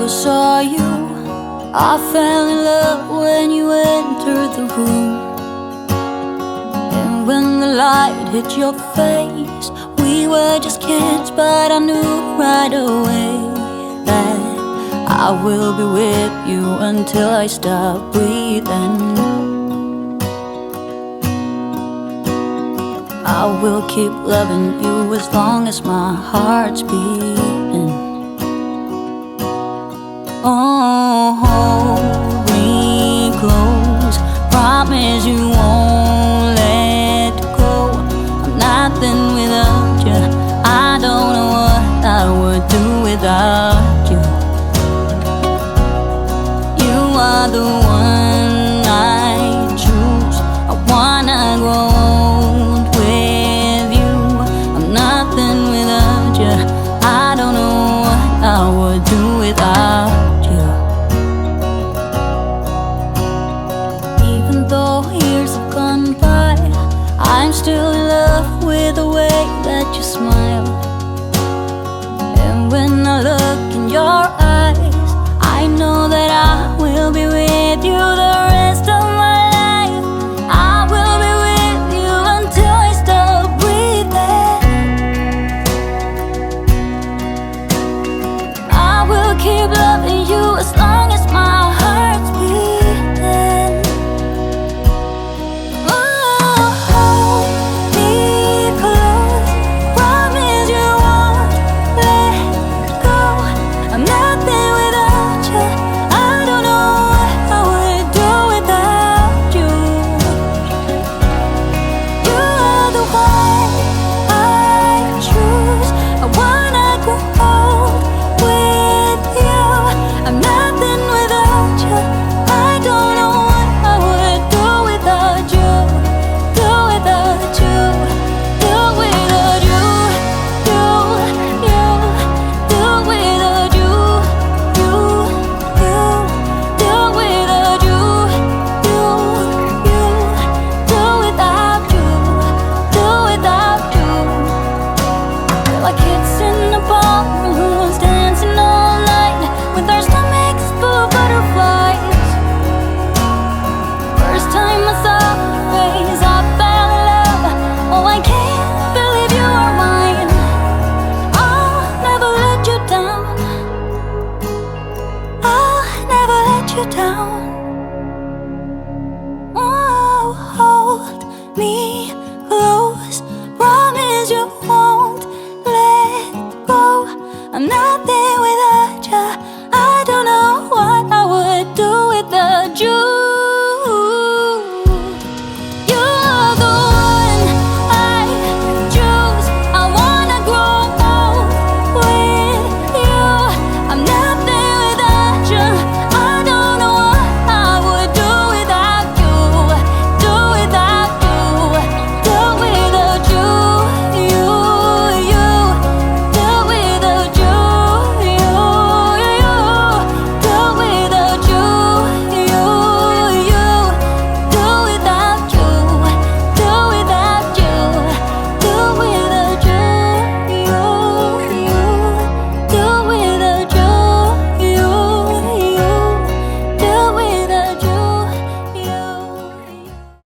first saw you, I fell in love when you entered the room. And when the light hit your face, we were just kids, but I knew right away that I will be with you until I stop breathing. I will keep loving you as long as my heart's beating. Oh, hold me close, promise you won't let go. I'm nothing without you, I don't know what I would do without you. You are the one I choose, I wanna grow old with you. I'm nothing without you, I don't know what I would do without you. Even though years have gone by, I'm still in love with the way that you smile. And when I look in your eyes,